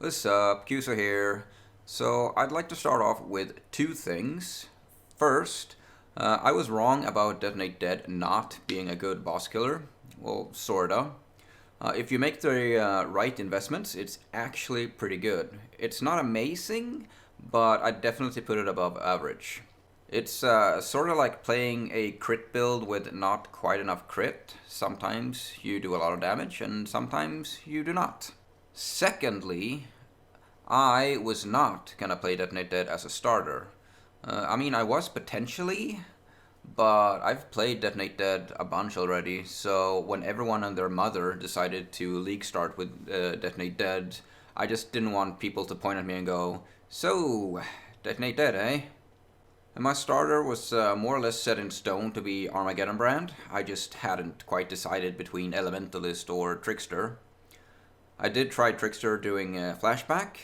What's up, Kyuzo here. So I'd like to start off with two things. First, I was wrong about Detonate Dead not being a good boss killer. Well, sorta. If you make the right investments, it's actually pretty good. It's not amazing, but I'd definitely put it above average. It's sort of like playing a crit build with not quite enough crit. Sometimes you do a lot of damage, and sometimes you do not. Secondly, I was not gonna play Detonate Dead as a starter. I was potentially, but I've played Detonate Dead a bunch already, so when everyone and their mother decided to league start with Detonate Dead, I just didn't want people to point at me and go, "So, Detonate Dead, eh?" And my starter was more or less set in stone to be Armageddon brand. I just hadn't quite decided between Elementalist or Trickster. I did try Trickster doing Flashback.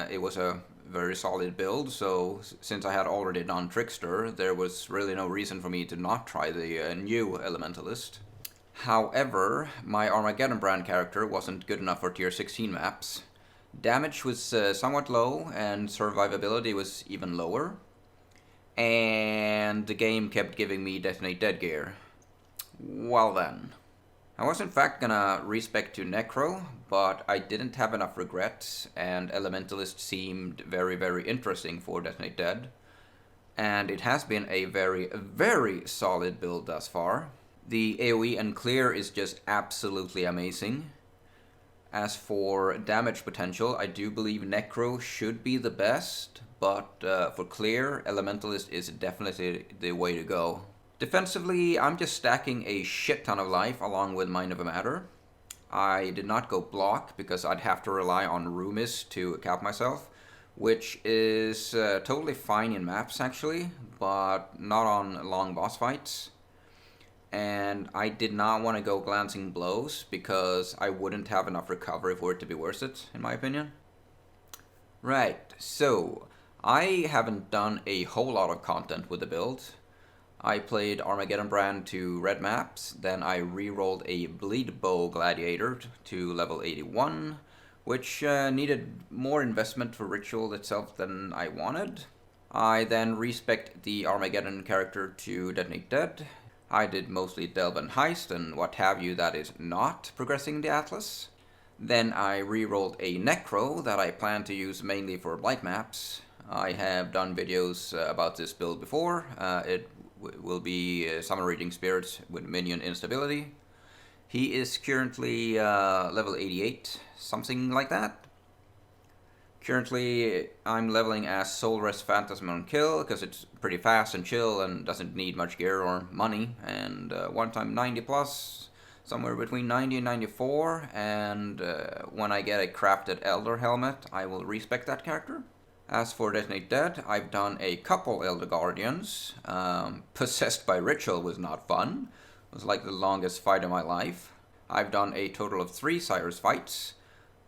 It was a very solid build, so since I had already done Trickster, there was really no reason for me to not try the new Elementalist. However, my Armageddon brand character wasn't good enough for tier 16 maps. Damage was somewhat low, and survivability was even lower. And the game kept giving me Detonate Dead gear. Well then. I was in fact gonna respec to Necro, but I didn't have enough regrets, and Elementalist seemed very interesting for Detonate Dead. And it has been a very solid build thus far. The AoE and clear is just absolutely amazing. As for damage potential, I do believe Necro should be the best, but for clear, Elementalist is definitely the way to go. Defensively, I'm just stacking a shit ton of life along with Mind Over Matter. I did not go block because I'd have to rely on Rumis to cap myself, which is totally fine in maps actually, but not on long boss fights. And I did not want to go Glancing Blows because I wouldn't have enough recovery for it to be worth it, in my opinion. Right, so I haven't done a whole lot of content with the build. I played Armageddon brand to red maps, then I re-rolled a Bleed Bow Gladiator to level 81, which needed more investment for ritual itself than I wanted. I then respec'd the Armageddon character to Detonate Dead. I did mostly Delve and Heist and what have you that is not progressing the Atlas. Then I re-rolled a Necro that I plan to use mainly for Blight maps. I have done videos about this build before. It will be Summon Raging Spirits with Minion instability. He is currently level 88, something like that. Currently, I'm leveling as Soul Rest Phantasm on Kill, because it's pretty fast and chill and doesn't need much gear or money. And one time 90 plus, somewhere between 90 and 94. And when I get a crafted Elder Helmet, I will respec that character. As for Detonate Dead, I've done a couple Elder Guardians. Possessed by Ritual was not fun. It was like the longest fight of my life. I've done a total of 3 Cyrus fights.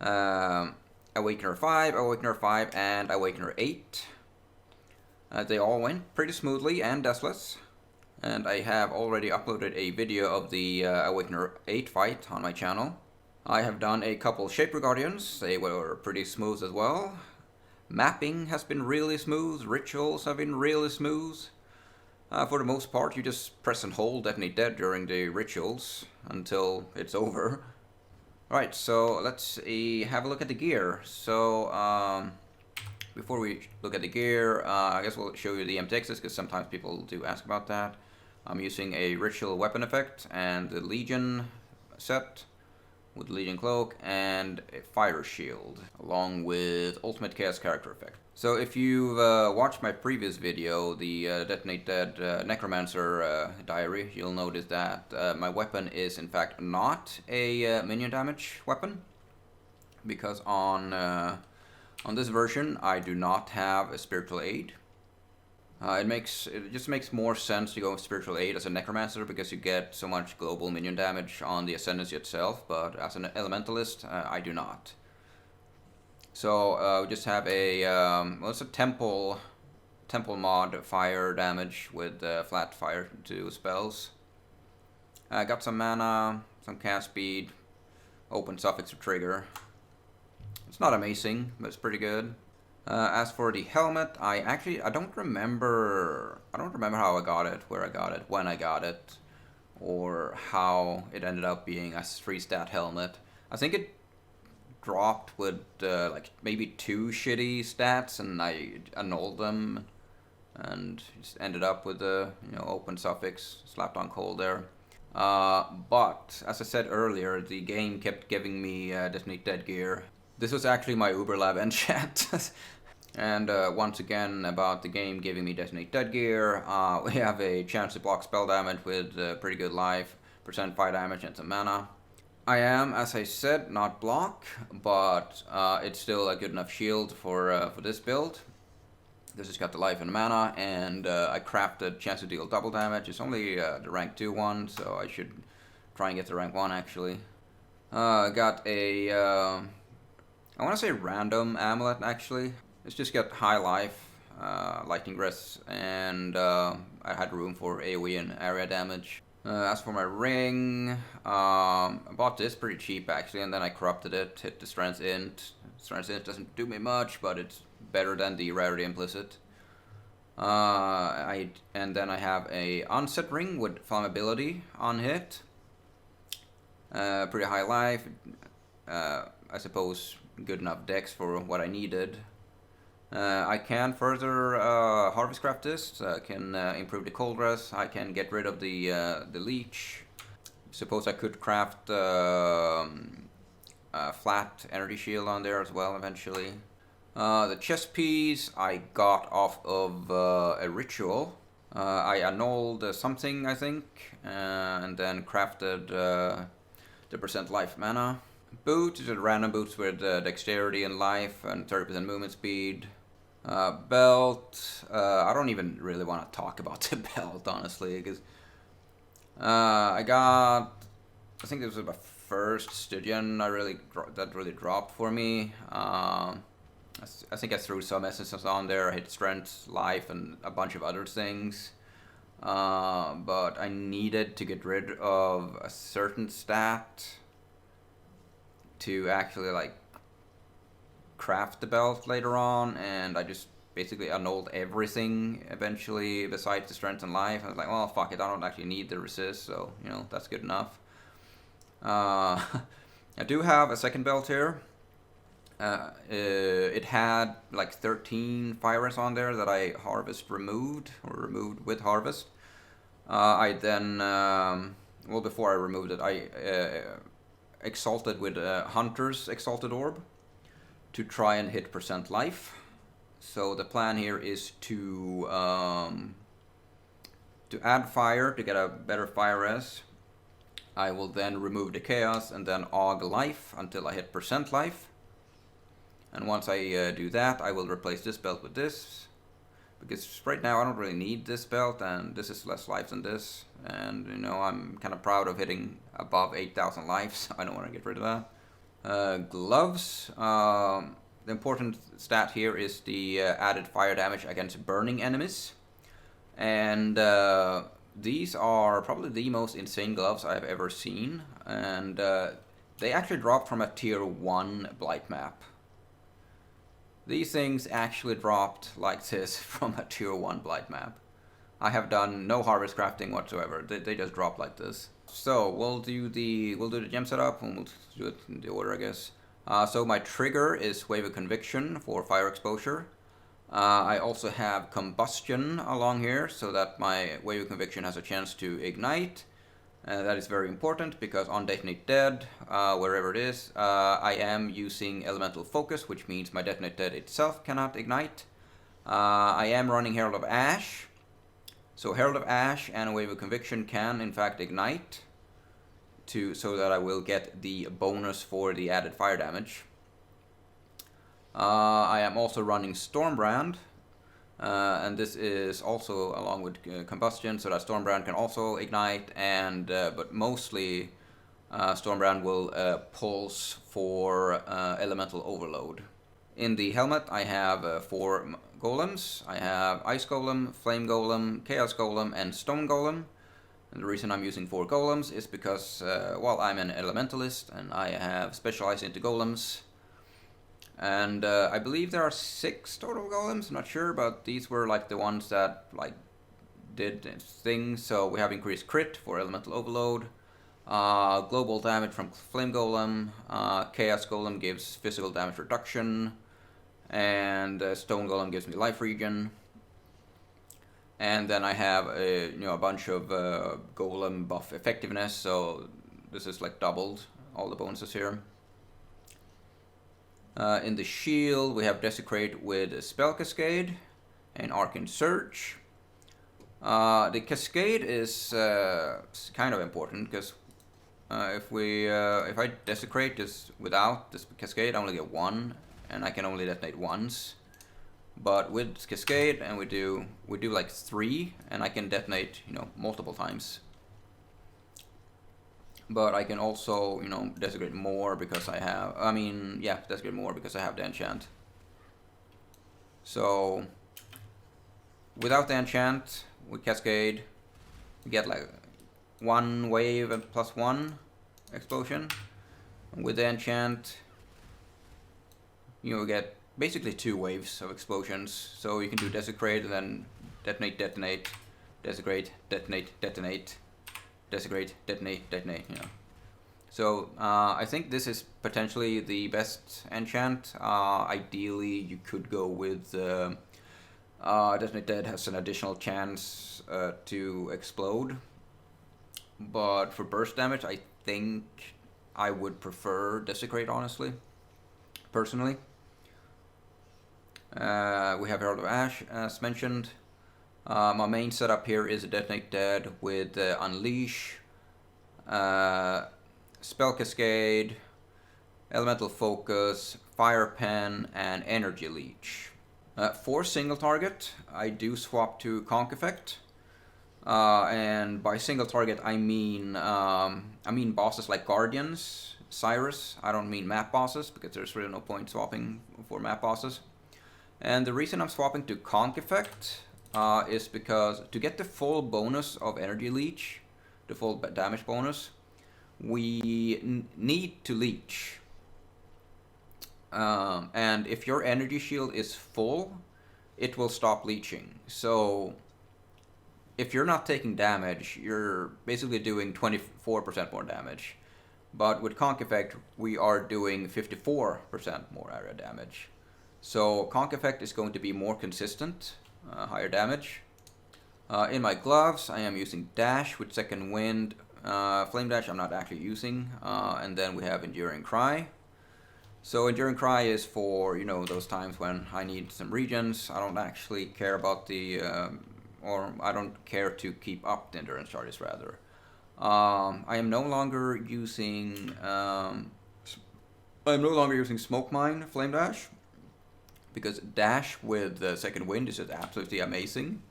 Awakener 5, Awakener 5, and Awakener 8. They all went pretty smoothly and deathless. And I have already uploaded a video of the Awakener 8 fight on my channel. I have done a couple Shaper Guardians. They were pretty smooth as well. Mapping has been really smooth. Rituals have been really smooth. For the most part, you just press and hold Detonate Dead during the rituals until it's over. Alright, so let's have a look at the gear. So, before we look at the gear, I guess we'll show you the MTXs, because sometimes people do ask about that. I'm using a Ritual Weapon Effect and the Legion set with Legion Cloak and a Fire Shield, along with Ultimate Chaos Character Effect. So if you've watched my previous video, the Detonate Dead Necromancer diary, you'll notice that my weapon is in fact not a minion damage weapon, because on this version I do not have a Spiritual Aid. It just makes more sense to go with Spiritual Aid as a Necromancer because you get so much global minion damage on the Ascendacy itself, but as an Elementalist, I do not. So we just have a it's a temple mod fire damage with flat fire to spells. Got some mana, some cast speed, open suffix to trigger. It's not amazing, but it's pretty good. As for the helmet, I don't remember how I got it, where I got it, when I got it, or how it ended up being a 3-stat helmet. I think it dropped with like maybe 2 shitty stats, and I annulled them, and just ended up with the open suffix slapped on cold there. But as I said earlier, the game kept giving me Detonate Dead gear. This was actually my Uber Lab end chat. And once again, about the game giving me Detonate Dead gear, we have a chance to block spell damage with pretty good life, percent fire damage, and some mana. I am, as I said, not block, but it's still a good enough shield for this build. This has got the life and mana, and I crafted chance to deal double damage. It's only the rank 2 one, so I should try and get to rank 1 actually. Got a, I want to say random amulet actually. It's just got high life, lightning breath, and I had room for AoE and area damage. As for my ring, I bought this pretty cheap actually, and then I corrupted it, hit the strength int. Strength int doesn't do me much, but it's better than the rarity implicit. And then I have a onset ring with flammability on hit. Pretty high life, I suppose good enough dex for what I needed. I can further harvest craft this. I can improve the cold res. I can get rid of the leech. Suppose I could craft a flat energy shield on there as well eventually. The chest piece I got off of a ritual. I annulled something, I think, and then crafted the percent life mana. Boots is a random boots with dexterity and life and 30% movement speed. Belt, I don't even really want to talk about the belt, honestly, because I think this was my first Stygian that really dropped for me. I think I threw some essences on there, I hit strength, life, and a bunch of other things. But I needed to get rid of a certain stat to actually like craft the belt later on, and I just basically annulled everything eventually besides the strength and life. I was like, well, fuck it, I don't actually need the resist, so that's good enough. I do have a second belt here. It had like 13 fires on there that I removed with harvest. I then, well, before I removed it, I exalted with Hunter's Exalted Orb to try and hit percent life. So the plan here is to add fire to get a better fire res. I will then remove the chaos and then aug life until I hit percent life. And once I do that, I will replace this belt with this, because right now I don't really need this belt, and this is less life than this. And I'm kind of proud of hitting above 8,000 lives. I don't want to get rid of that. Gloves. The important stat here is the added fire damage against burning enemies. And these are probably the most insane gloves I've ever seen. And they actually dropped from a tier 1 blight map. These things actually dropped like this from a tier 1 blight map. I have done no harvest crafting whatsoever. They just drop like this. So we'll do the gem setup, and we'll do it in the order, I guess. So my trigger is Wave of Conviction for fire exposure. I also have Combustion along here, so that my Wave of Conviction has a chance to ignite. That is very important, because on Detonate Dead, wherever it is, I am using Elemental Focus, which means my Detonate Dead itself cannot ignite. I am running Herald of Ash, so Herald of Ash and a Wave of Conviction can in fact ignite, so that I will get the bonus for the added fire damage. I am also running Stormbrand, and this is also along with Combustion, so that Stormbrand can also ignite, and but mostly Stormbrand will pulse for Elemental Overload. In the helmet I have 4 golems. I have Ice Golem, Flame Golem, Chaos Golem, and Stone Golem. And the reason I'm using 4 golems is because, well, I'm an Elementalist and I have specialized into golems. And I believe there are 6 total golems, I'm not sure, but these were like the ones that like did things. So we have increased crit for elemental overload, global damage from flame golem, chaos golem gives physical damage reduction, and stone golem gives me life regen. And then I have a bunch of golem buff effectiveness, so this is like doubled all the bonuses here. In the shield, we have Desecrate with Spell Cascade and Arcane Surge. The Cascade is kind of important because if I Desecrate just without this Cascade, I only get 1, and I can only detonate once. But with Cascade, and we do like 3, and I can detonate multiple times. But I can also, desecrate more because I have, desecrate more because I have the enchant. So, without the enchant, with Cascade, we get like 1 wave and +1 explosion. And with the enchant, you get basically 2 waves of explosions. So you can do Desecrate and then detonate, detonate, desecrate, detonate, detonate. Desecrate, detonate, detonate, So I think this is potentially the best enchant. Ideally, you could go with Detonate Dead has an additional chance to explode. But for burst damage, I think I would prefer Desecrate, honestly, personally. We have Herald of Ash, as mentioned. My main setup here is a Detonate Dead with Unleash, Spell Cascade, Elemental Focus, Fire Pen, and Energy Leech. For single target, I do swap to Conk Effect. And by single target, I mean bosses like Guardians, Cyrus. I don't mean map bosses, because there's really no point swapping for map bosses. And the reason I'm swapping to Conk Effect is because to get the full bonus of Energy Leech, the full damage bonus, we need to leech. And if your energy shield is full, it will stop leeching. So if you're not taking damage, you're basically doing 24% more damage. But with Conk Effect, we are doing 54% more area damage. So Conk Effect is going to be more consistent, higher damage. In my gloves, I am using Dash with Second Wind. Flame Dash I'm not actually using. And then we have Enduring Cry. So Enduring Cry is for, those times when I need some regens. I don't actually care about or I don't care to keep up the endurance charges, rather. I am no longer using Smoke Mine Flame Dash, because Dash with Second Wind is just absolutely amazing.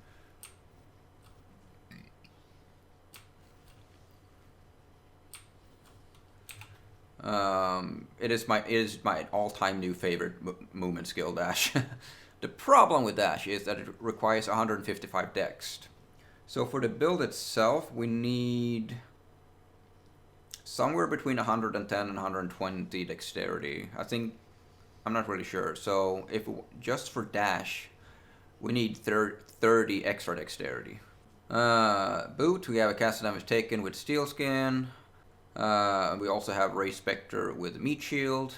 It is my all-time new favorite movement skill, Dash. The problem with Dash is that it requires 155 dex. So for the build itself, we need somewhere between 110 and 120 dexterity. I'm not really sure. So if just for Dash, we need 30 extra dexterity. Boot, we have a cast damage taken with Steel Skin. We also have Ray Spectre with Meat Shield.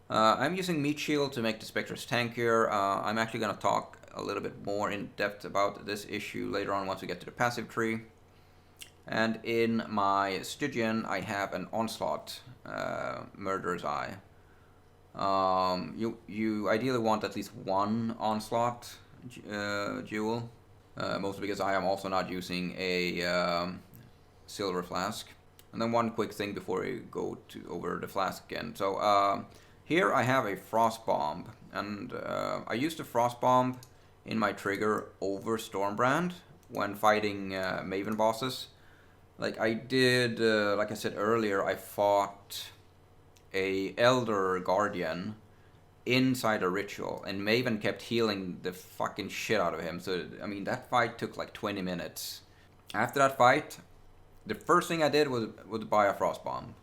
I'm using Meat Shield to make the Spectres tankier. I'm actually going to talk a little bit more in depth about this issue later on once we get to the passive tree. And in my Stygian, I have an Onslaught Murderer's Eye. You ideally want at least one Onslaught jewel, mostly because I am also not using a Silver Flask. And then one quick thing before we go over the Flask again. So here I have a Frost Bomb, and I used the Frost Bomb in my trigger over Stormbrand when fighting Maven bosses. Like I did, like I said earlier, I fought a Elder Guardian inside a ritual, and Maven kept healing the fucking shit out of him. So, I mean, that fight took like 20 minutes. After that fight, the first thing I did was buy a Frost Bomb.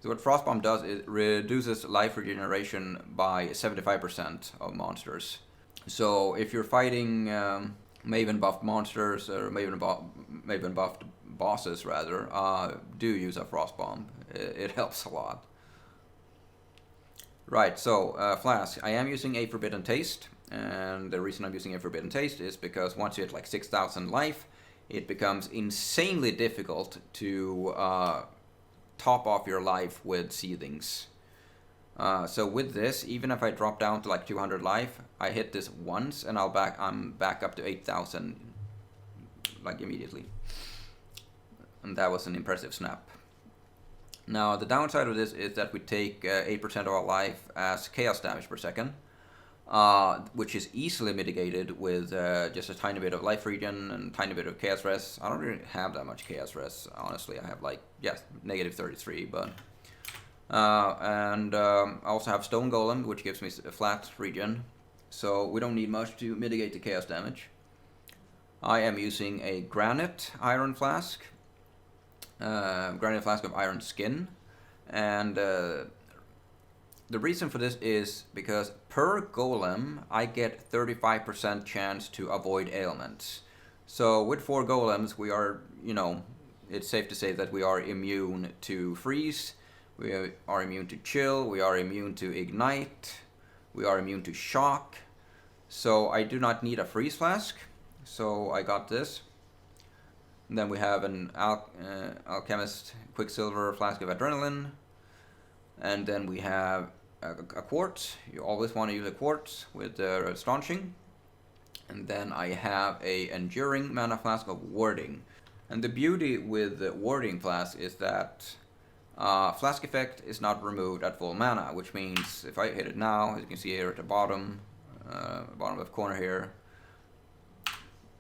So what Frost Bomb does is reduces life regeneration by 75% of monsters. So if you're fighting Maven buffed monsters or Maven buffed bosses rather, do use a Frost Bomb. It helps a lot. Right, so Flask, I am using a Forbidden Taste, and the reason I'm using a Forbidden Taste is because once you hit like 6,000 life, it becomes insanely difficult to top off your life with Seethings. So with this, even if I drop down to like 200 life, I hit this once and I'm back up to 8,000 like immediately. And that was an impressive snap. Now the downside of this is that we take 8% of our life as chaos damage per second, which is easily mitigated with just a tiny bit of life regen and a tiny bit of chaos res. I don't really have that much chaos res, honestly. I have like, yes, negative 33, but... I also have Stone Golem, which gives me a flat regen, so we don't need much to mitigate the chaos damage. I am using a Granite Iron Flask. Granite Flask of Iron Skin, and the reason for this is because per golem I get 35% chance to avoid ailments. So with 4 golems we are, you know, it's safe to say that we are immune to freeze, we are immune to chill, we are immune to ignite, we are immune to shock. So I do not need a freeze flask, so I got this. And then we have an Alchemist Quicksilver Flask of Adrenaline. And then we have a quartz. You always want to use a quartz with Staunching. And then I have a Enduring Mana Flask of Warding. And the beauty with the Warding Flask is that Flask effect is not removed at full mana, which means if I hit it now, as you can see here at the bottom left corner here,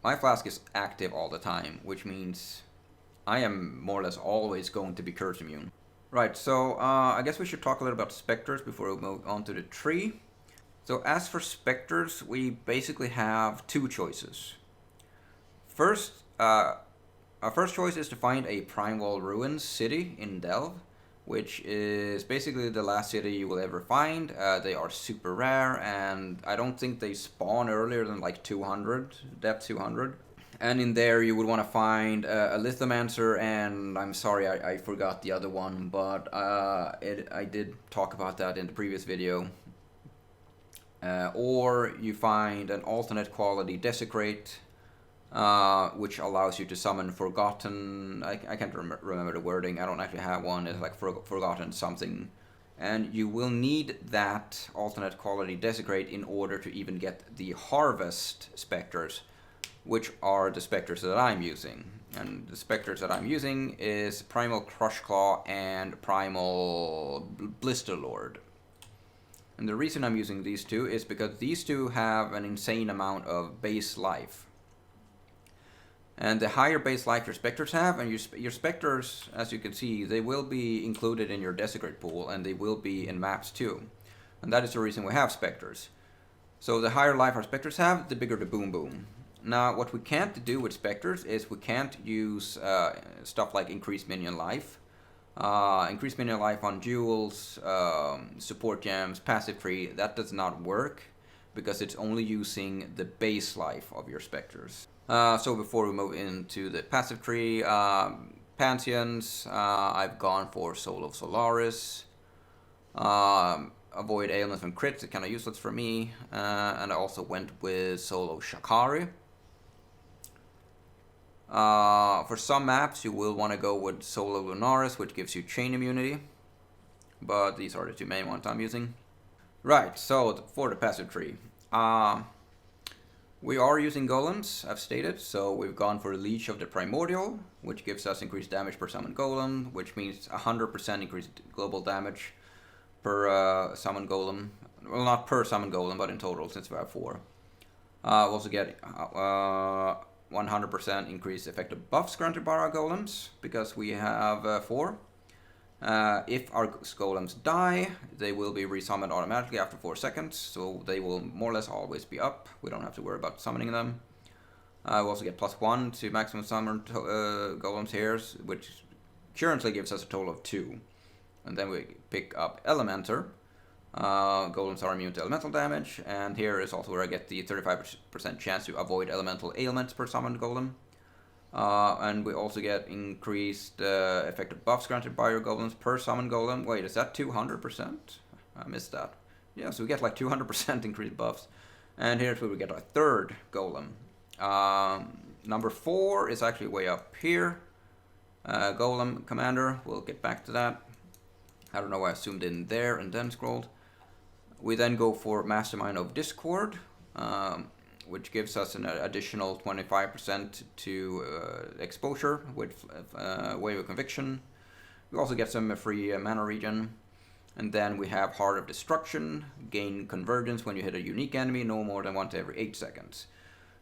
my flask is active all the time, which means I am more or less always going to be curse immune. Right, so I guess we should talk a little about Spectres before we move on to the tree. So as for Spectres, we basically have 2 choices. First, our first choice is to find a Primal Ruins city in Delve, which is basically the last city you will ever find. They are super rare, and I don't think they spawn earlier than like 200, depth 200. And in there you would want to find a Lithomancer, and I'm sorry I forgot the other one, but I did talk about that in the previous video. Or you find an alternate quality Desecrate, which allows you to summon Forgotten, I can't remember the wording, I don't actually have one, it's like Forgotten something. And you will need that alternate quality Desecrate in order to even get the Harvest Spectres, which are the Spectres that I'm using. And the Spectres that I'm using is Primal Crushclaw and Primal Blisterlord. And the reason I'm using these 2 is because these 2 have an insane amount of base life. And the higher base life your Spectres have, and your Spectres, as you can see, they will be included in your Desecrate pool, and they will be in maps too. And that is the reason we have Spectres. So the higher life our Spectres have, the bigger the boom boom. Now, what we can't do with Spectres is we can't use stuff like increased minion life. Increased minion life on jewels, support gems, passive tree, that does not work because it's only using the base life of your Spectres. So before we move into the passive tree, Pantheons, I've gone for Soul of Solaris. Avoid ailments from crits, it's kind of useless for me. And I also went with Soul of Shakari. For some maps, you will want to go with Soul of Lunaris, which gives you chain immunity. But these are the 2 main ones I'm using. Right, so for the passive tree. We are using golems, I've stated, so we've gone for Leech of the Primordial, which gives us increased damage per summoned golem, which means 100% increased global damage per summoned golem. Well, not per summoned golem, but in total, since we have 4. We also get 100% increased effective buffs granted by our golems, because we have 4. If our golems die, they will be resummoned automatically after 4 seconds, so they will more or less always be up. We don't have to worry about summoning them. We also get +1 to maximum summon golems here, which currently gives us a total of 2. And then we pick up Elementer. Golems are immune to elemental damage, and here is also where I get the 35% chance to avoid elemental ailments per summoned golem. And we also get increased effective buffs granted by your golems per summoned golem. Wait, is that 200%? I missed that. Yeah, so we get like 200% increased buffs. And here's where we get our third golem. Number 4 is actually way up here. Golem Commander, we'll get back to that. I don't know why I zoomed in there and then scrolled. We then go for Mastermind of Discord, which gives us an additional 25% to exposure with Wave of Conviction. We also get some free mana regen. And then we have Heart of Destruction, gain convergence when you hit a unique enemy, no more than once every 8 seconds.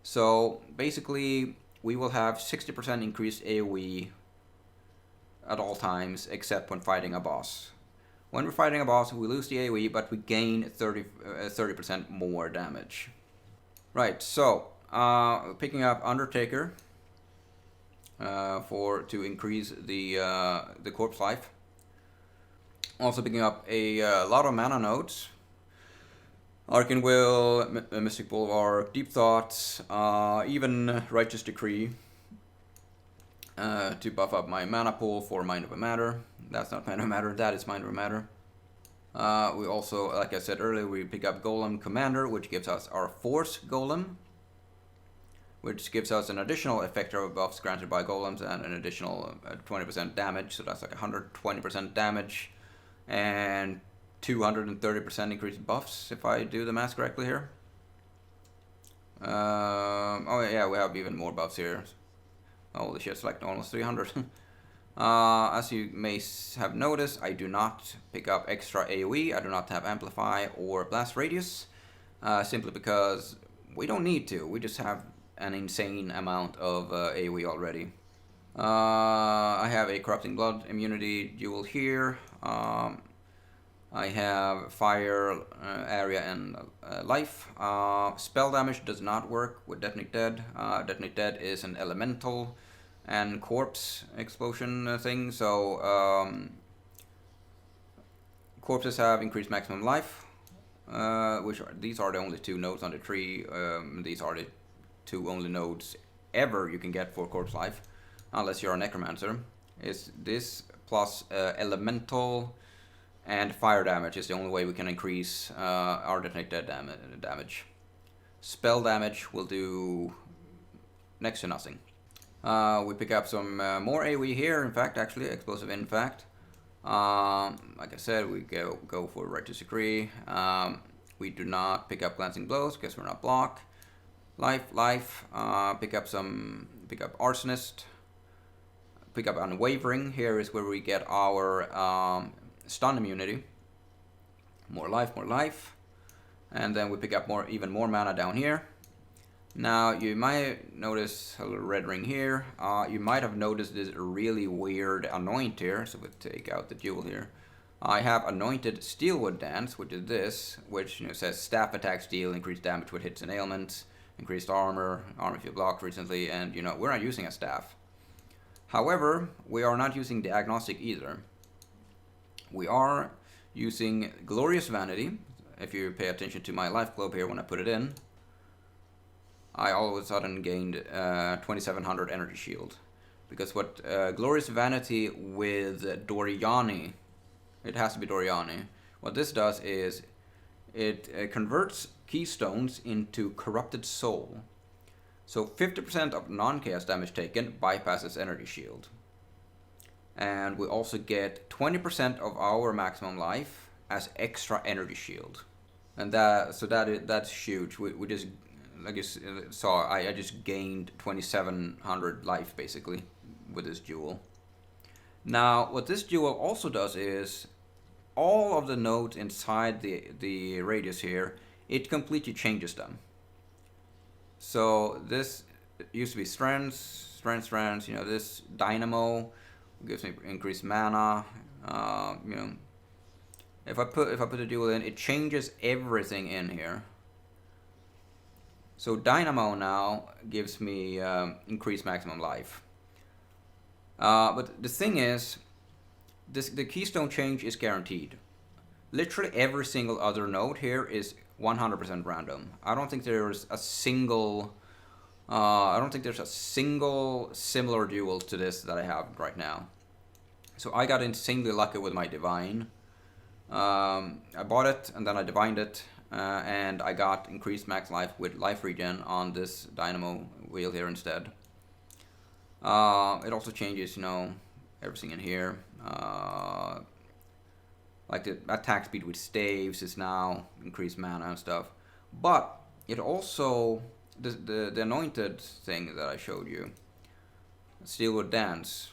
So basically, we will have 60% increased AoE at all times, except when fighting a boss. When we're fighting a boss, we lose the AoE, but we gain 30% more damage. Right, so picking up Undertaker to increase the corpse life. Also picking up a lot of mana nodes. Arcane Will, Mystic Boulevard, Deep Thoughts, even Righteous Decree to buff up my mana pool for Mind Over Matter. That's not Mind Over Matter, that is Mind Over Matter. We also, like I said earlier, we pick up Golem Commander, which gives us our Force Golem, which gives us an additional effector buffs granted by golems and an additional 20% damage, so that's like 120% damage and 230% increased buffs, if I do the math correctly here. Oh yeah, we have even more buffs here. Holy shit, it's like almost 300. As you may have noticed, I do not pick up extra AoE. I do not have Amplify or Blast Radius, simply because we don't need to. We just have an insane amount of AoE already. I have a Corrupting Blood immunity duel here. I have Fire, Area, and Life. Spell damage does not work with Detonate Dead. Detonate Dead is an elemental and corpse explosion thing, so corpses have increased maximum life, these are the only 2 nodes on the tree. These are the 2 only nodes ever you can get for corpse life, unless you're a necromancer. Is this plus elemental and fire damage is the only way we can increase our Detonate Dead damage. Spell damage will do next to nothing. We pick up some more AoE here, in fact, actually, Explosive Impact. Like I said, we go for Righteous Decree. We do not pick up Glancing Blows because we're not block. Life, pick up Arsonist. Pick up Unwavering. Here is where we get our stun immunity. More life. And then we pick up even more mana down here. Now, you might notice a little red ring here. You might have noticed this really weird Anoint here. So we'll take out the duel here. I have Anointed Steelwood Dance, which is this, which says staff attacks deal increased damage with hits and ailments, increased armor if you blocked recently, and we're not using a staff. However, we are not using the Agnostic either. We are using Glorious Vanity. If you pay attention to my life globe here when I put it in, I all of a sudden gained 2700 energy shield. Because what Glorious Vanity with Doriani, it has to be Doriani, what this does is it converts keystones into Corrupted Soul. So 50% of non-chaos damage taken bypasses energy shield. And we also get 20% of our maximum life as extra energy shield. And that's huge. We just, like you saw, I just gained 2700 life basically with this duel. Now, what this duel also does is all of the nodes inside the radius here, it completely changes them. So this used to be strengths, this dynamo gives me increased mana. If I put the duel in, it changes everything in here. So Dynamo now gives me increased maximum life. But the thing is, the keystone change is guaranteed. Literally every single other node here is 100% random. I don't think there's a single similar duel to this that I have right now. So I got insanely lucky with my divine. I bought it and then I divined it, and I got increased max life with life regen on this dynamo wheel here instead. It also changes, you know, everything in here. Like the attack speed with staves is now increased mana and stuff. But it also, the anointed thing that I showed you, Steelwood Dance,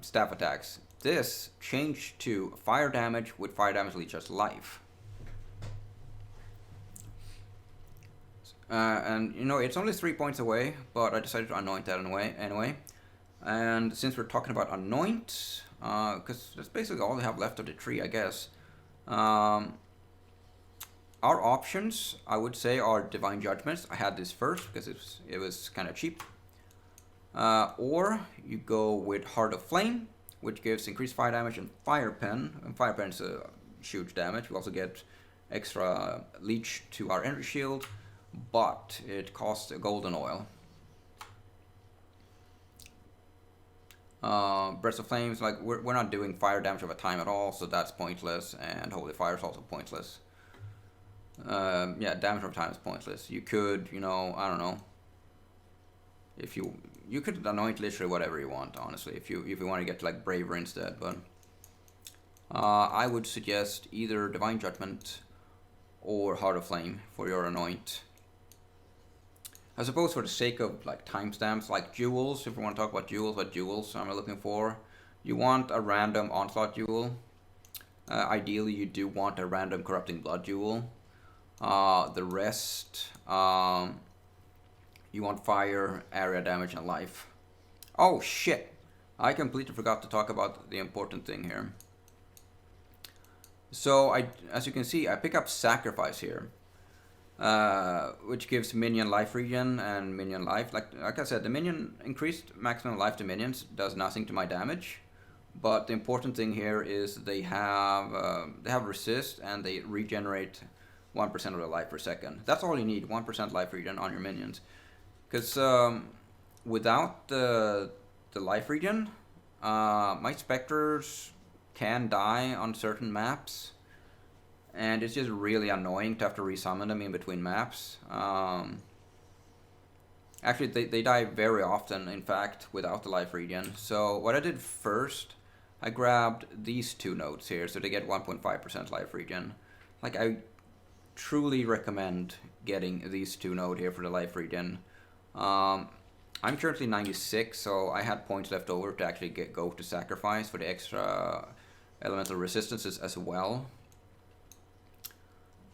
staff attacks, this changed to fire damage with fire damage leeches life. And you know, it's only 3 points away, but I decided to anoint that anyway. And since we're talking about anoint, because that's basically all we have left of the tree, I guess. Our options, I would say, are Divine Judgments. I had this first because it was kind of cheap. Or you go with Heart of Flame, which gives increased fire damage and Fire Pen. And Fire Pen is a huge damage. We also get extra leech to our energy shield, but it costs a golden oil. Breath of Flames, like we're not doing fire damage over time at all, so that's pointless, and Holy Fire is also pointless. Yeah, damage over time is pointless. You could, you know, I don't know. If you could anoint literally whatever you want, honestly, if you want to get like Braver instead, but I would suggest either Divine Judgment or Heart of Flame for your anoint. I suppose for the sake of like timestamps, like jewels, if we want to talk about jewels, what jewels am I looking for? You want a random Onslaught jewel. Ideally, you do want a random Corrupting Blood jewel. The rest, you want fire, area damage, and life. Oh shit! I completely forgot to talk about the important thing here. So as you can see, I pick up Sacrifice here. Which gives minion life regen and minion life. Like I said, the minion increased maximum life to minions does nothing to my damage, but the important thing here is they have resist and they regenerate 1% of their life per second. That's all you need, 1% life regen on your minions. Because without the life regen, my Spectres can die on certain maps. And it's just really annoying to have to resummon them in between maps. Actually, they die very often, in fact, without the life regen. So what I did first, I grabbed these two nodes here, so they get 1.5% life regen. Like, I truly recommend getting these two nodes here for the life regen. I'm currently 96, so I had points left over to actually go to Sacrifice for the extra elemental resistances as well.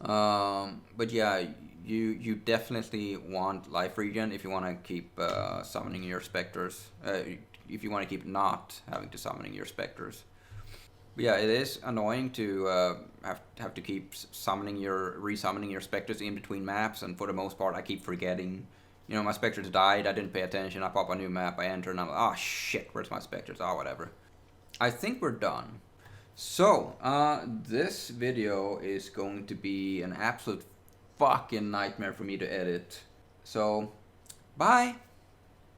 But yeah, you definitely want life regen if you want to keep summoning your Spectres. If you want to keep not having to summoning your Spectres. But yeah, it is annoying to have to keep resummoning your Spectres in between maps, and for the most part, I keep forgetting. You know, my Spectres died, I didn't pay attention, I pop a new map, I enter, and I'm like, oh shit, where's my Spectres? Oh, whatever. I think we're done. So, this video is going to be an absolute fucking nightmare for me to edit. So, bye!